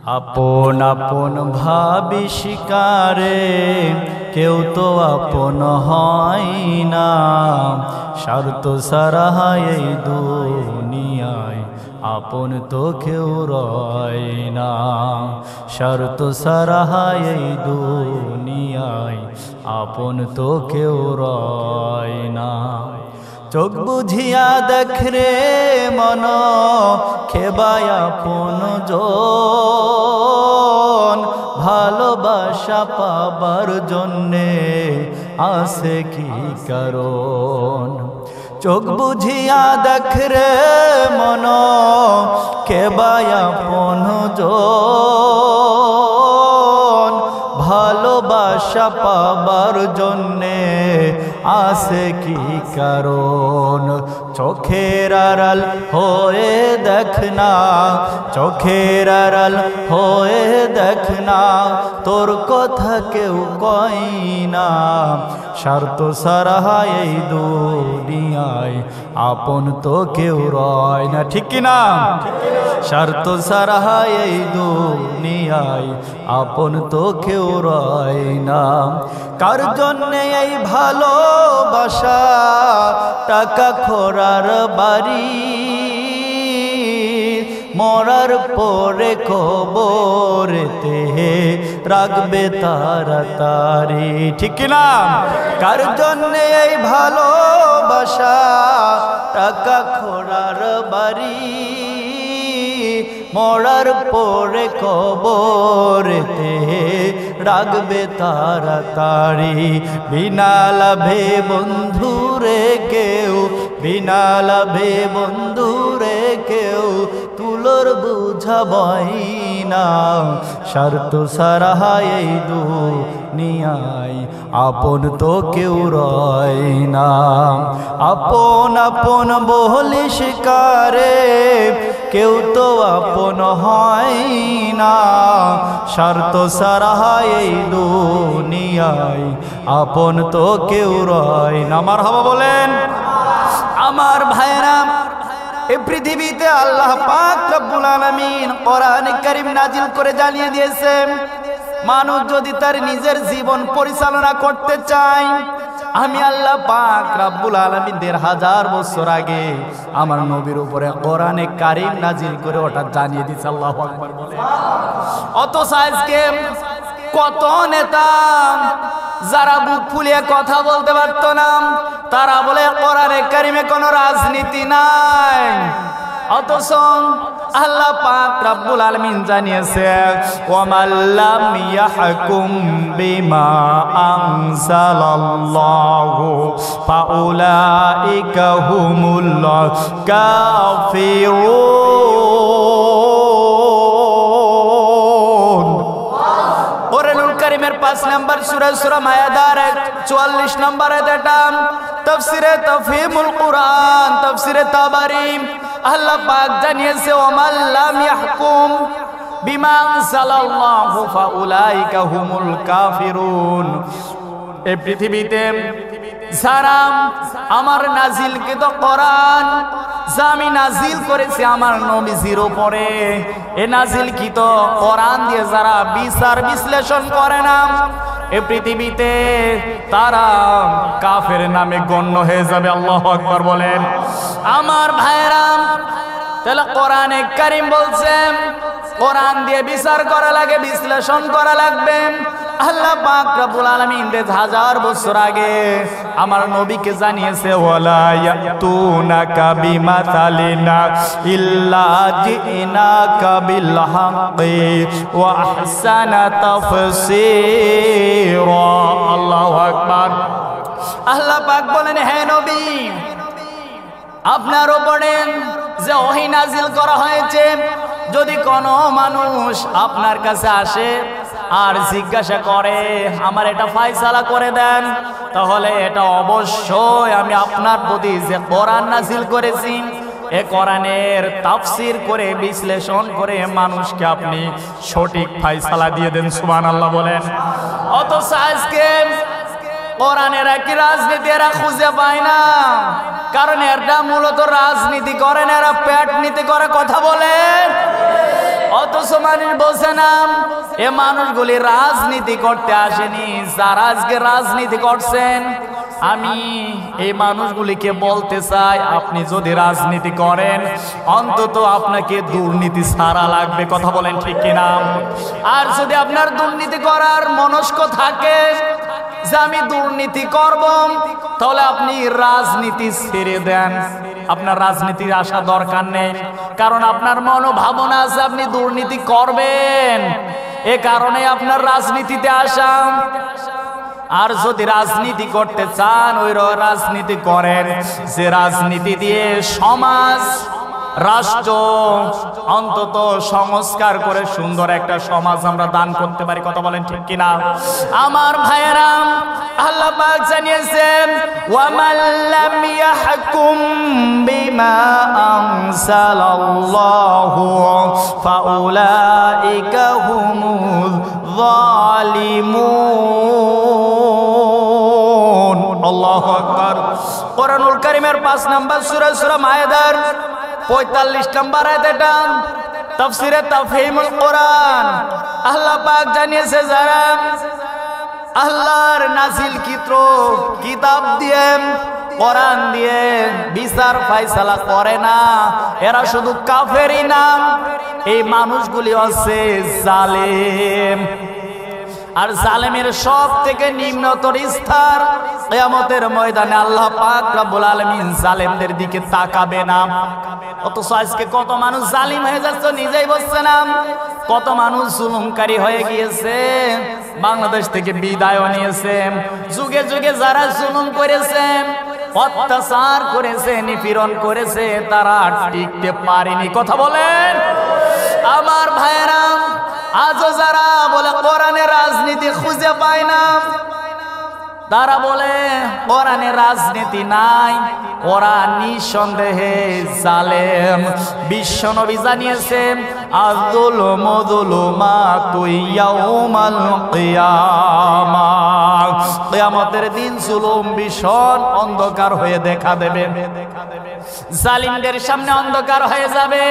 আপন আপন ভাবি শিকারে কেউ তো আপন হয় না, স্বার্থ ছাড়া এই দুনিয়ায় আপন তো কেউ রয় না, স্বার্থ ছাড়া এই দুনিয়ায় আপন তো কেউ রয় না। চোখ বুঝিয়া দেখ রে মন খেবায় আপন জন, ভালোবাসা পাবার জন্যে আছে কি কারণ। চোখ বুঝিয়া দেখ রে মন খেবায় আপন জন, ভালোবাসা পাবার জন্যে আছে কি কারণ। চোখের আড়াল হয়ে দেখ না, চোখের আড়াল হয়ে দেখ না, তোর কথা কেউ কয় না, স্বার্থ ছাড়া এই দুনিয়ায় আপন তো কেউ রয় না। ঠিক কিনা? স্বার্থ ছাড়া এই দুনিয়ায় আপন তো কেউ রয় না। কার জন্যে এই ভালোবাসা টাকা খোরার বাড়ি, মরার পরে কবরেতে রাখবে তাড়াতাড়ি। ঠিক না? কার জন্যে এই ভালোবাসা টাকা খোরার বাড়ি, মরার পরে কবরেতে রাখবে তাড়াতাড়ি। বিনা লাভে বন্ধুরে কেউ, বিনা লাভে বন্ধুরে কেউ তুলোর বুঝাবই না, স্বার্থ ছাড়া এই দুনিয়ায় আপন তো কেউ রয় না। আপন আপন বলি শিকারে কেউ তো আপন হয় না, স্বার্থ ছাড়া এই দুনিয়ায় আপন তো কেউ রয় না। মারহাবা বলেন। আমার ভাইরা, এই পৃথিবীতে আল্লাহ পাক রব্বুল আলামিন কোরআনে কারীম নাজিল করে জানিয়ে দিয়েছেন, মানুষ যদি তার নিজের জীবন পরিচালনা করতে চায়, আমি আল্লাহ পাক রব্বুল আলামিন ১৫০০ বছর আগে আমার নবীর উপরে কোরআনে কারীম নাজিল করে ওটা জানিয়ে দিয়েছে। আল্লাহু আকবার বলে। অথচ আজকে কত নেতা যারা বুক ফুলিয়ে কথা বলতে পারত না, তারা বলে কোরআনে কারীমে কোনো রাজনীতি নাই। অথচ আল্লাহ পাক রব্বুল আলামিন জানিয়েছে, ওয়ামাল্লাম ইয়াহকুম বিমা আনজালাল্লাহু ফাউলাইকা হুমুল কাফিরুন। কোরআনুল কারীমের ৫ নম্বর সূরা সূরা মায়েদার ৪৪ নম্বর আয়াতটা তাফসিরে তাফহিমুল কুরআন, তাফসিরে তাবারি আল্লাহ পাক জানিয়েছে, ওয়ামাল্লাম ইয়াহকুম বিমা আনজালাল্লাহু ফাউলাইকা হুমুল কাফিরুন। এই পৃথিবীতে যারা আমার নাজিলকৃত কোরআন, যা আমি নাজিল করেছি আমার নবীজির উপরে, এ নাজিলকৃত কোরআন দিয়ে যারা বিচার বিশ্লেষণ করে না, এই পৃথিবীতে তারা কাফের নামে গণ্য হয়ে যাবে। আল্লাহু আকবার বলেন। আমার ভাইরা, তাহলে কোরআনে কারীম বলছেন কোরআন দিয়ে বিচার করা লাগে, বিশ্লেষণ করা লাগবে। আল্লাহ পাক রব্বুল আলামিন ১০০০ বছর আগে আমার নবীকে জানিয়েছে, ওয়ালা ইয়াতুনাকা বিমাসালিনা ইল্লা জিনাকা বিল হাক্কি ওয়া আহসানা তাফসীরা। আল্লাহু আকবার। আল্লাহ পাক বলেন, হে নবী, আপনার উপরে যে ওহী নাজিল করা হয়েছে, যদি কোনো মানুষ আপনার কাছে আসে আর জিজ্ঞাসা করে আমার এটা ফায়সালা করে দেন, তাহলে এটা অবশ্যই আমি আপনার প্রতি যে কোরআন নাজিল করেছি এ কোরআনের তাফসীর করে বিশ্লেষণ করে মানুষকে আপনি সঠিক ফায়সালা দিয়ে দেন। সুবহানাল্লাহ বলেন। অথচ আজকে কোরআনের কি রাজনীতি এরা খুঁজে পায় না। কারণ এরা মূলত রাজনীতি করেন, এরা পেট নীতি করে কথা বলেন। অথচ মানুষ বলছে না এ মানুষগুলি রাজনীতি করতে আসেনি, যারা আজকে রাজনীতি করছেন। আমি এই মানুষগুলিকে বলতে চাই, আপনি যদি রাজনীতি করেন অন্তত আপনাকে দুর্নীতি ছাড়া লাগবে, কথা বলেন ঠিক কিনা? আর যদি আপনার দুর্নীতি করার মনস্ক থাকে যে আমি দুর্নীতি করব, তাহলে আপনি রাজনীতি ছেড়ে দেন, আপনার রাজনীতির আসা দরকার নেই। কারণ আপনার মনোভাবনা আছে আপনি দুর্নীতি করবেন, এ কারণে আপনার রাজনীতিতে আসা। আর যদি রাজনীতি করতে চান ওই রাজনীতি করেন, যে রাজনীতি দিয়ে সমাজ রাষ্ট্র অন্তত সংস্কার করে সুন্দর একটা সমাজ আমরা দান করতে পারি, কথা বলেন ঠিক কিনা? আমার ভাইয়েরা, আল্লাহ পাক জানিয়েছেন ওয়ামান লাম ইয়াহকুম বিমা আনসালাল্লাহু ফাউলাইকা হুমুল যালিমুন। আল্লাহু আকবার। কোরআনুল কারীমের 5 নম্বর সূরা সূরা মায়েদার 45 নম্বর আয়াত, এটা তাফসীরে তাফহিমুল কোরআন। আল্লাহ পাক জানিয়েছে যারা আল্লাহর নাযিলকৃত কিতাব দিয়ে, কোরআন দিয়ে বিচার ফয়সালা করে না, এরা শুধু কাফেরই না, এই মানুষগুলি হচ্ছে জালেম। আর জালেমের সব থেকে নিম্নতর স্তর কিয়ামতের ময়দানে আল্লাহ পাক রব্বুল আলামিন জালেমদের দিকে তাকাবে না। অথচ আজকে কত মানুষ জালিম হয়ে যাচ্ছে, নিজেই বলছে না। কত মানুষ জুলুমকারী হয়ে গিয়েছে, বাংলাদেশ থেকে বিদায় নিয়েছে। যুগে যুগে যারা জুলুম করেছে, অত্যাচার করেছে, নিপীড়ন করেছে, তারা টিকতে পারেনি, কথা বলেন। আমার ভাইয়েরা, আজও যারা বলে কোরআনে রাজনীতি খুঁজে পায় না, তারা বলে কোরআনে রাজনীতি নাই, ওরা নিঃসন্দেহে জালেম। বিশ্বনবী জানিয়েছেন আয-যুলমু যুলুমাতু ইয়াউমাল কিয়ামাহ, কিয়ামতের দিন জুলুম ভীষণ অন্ধকার হয়ে দেখা দেবে, জালিমদের সামনে অন্ধকার হয়ে যাবে।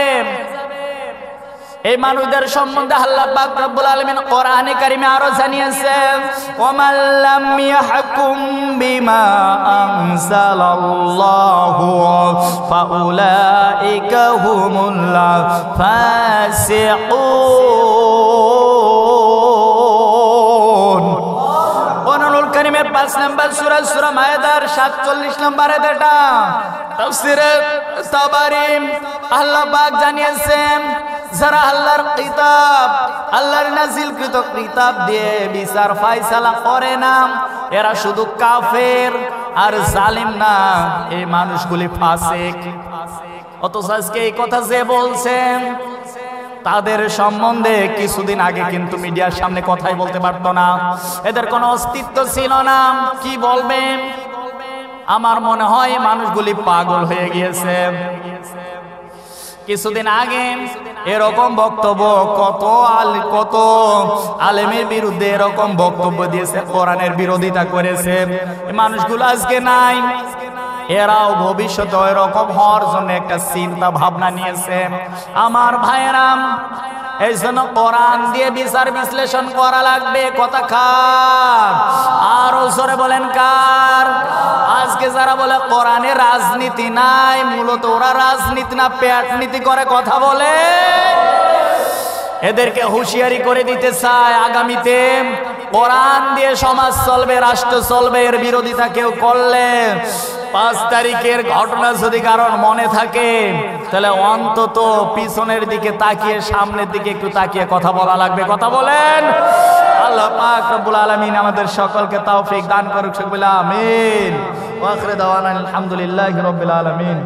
এই মানুষদের সম্বন্ধে আল্লাহ পাক রব্বুল আলামিন কোরআনে কারিমে আরো জানিয়েছেন ওয়ামান লাম ইয়াহকুম বিমা আনসালাল্লাহু ফাউলাইকা হুমুল ফাসিকুন। কোরআনুল কারিমের 5 নম্বর সূরা সূরা মায়েদার 47 নম্বর আয়াত, এটা তাফসীরে তাবারি। আল্লাহ পাক জানিয়েছেন যারা আল্লাহর কিতাব, আল্লাহর নাযিলকৃত কিতাব দিয়ে বিচার ফয়সালা করে না, এরা শুধু কাফের আর জালিম না, এই মানুষগুলি ফাসিক। অথচ আজকে এই কথা যে বলছেন তাদের সম্বন্ধে কিছুদিন আগে কিন্তু মিডিয়ার সামনে কথাই বলতে পারতো না, এদের কোনো অস্তিত্ব ছিল না। কি বলবেন? আমার মনে হয় মানুষগুলি পাগল হয়ে গিয়েছে। কিছুদিন আগে এরকম বক্তব্য কত আলেমের বিরুদ্ধে এরকম বক্তব্য দিয়েছে, কোরআনের বিরোধিতা করেছে। মানুষগুলো আজকে নাই, এরাও ভবিষ্যতে এরকম হওয়ার জন্য একটা চিন্তা ভাবনা নিয়েছে। আমার ভাইয়েরা, এই জন্য কোরআন দিয়ে বিচার বিশ্লেষণ করা লাগবে। কথা কার? আরো জোরে বলেন কার? আজকে যারা বলে কোরআনে রাজনীতি নাই, মূলত ওরা রাজনীতি না পেট নীতি করে কথা বলে। এদেরকে হুঁশিয়ারি করে দিতে চায়, আগামীতে কোরআন দিয়ে সমাজ চলবে, রাষ্ট্র চলবে। এর বিরোধিতা কেউ করলে 5 তারিখের ঘটনা যদি কারণ মনে থাকে, তাহলে অন্তত পিছনের দিকে তাকিয়ে সামনের দিকে একটু তাকিয়ে কথা বলা লাগবে। কথা বলেন। আল্লাহ পাক রব্বুল আলামিন আমাদের সকলকে তৌফিক দান করুক। আমিন। ওয়া আখিরু দাওয়ানা আলহামদুলিল্লাহি রাব্বিল আলামিন।